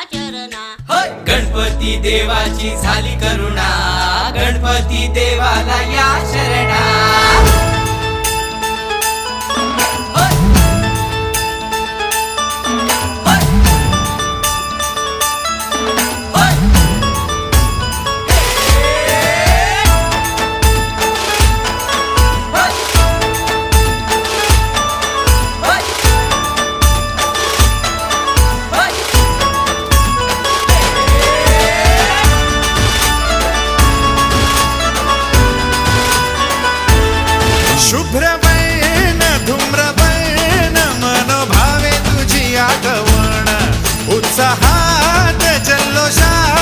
चरणा गणपती देवाची झाली करुणा, गणपती देवाला या शरणा। शुभ्रवैन धूम्रवैन मनोभावे तुझी आठवण, उत्साहात जल्लोषात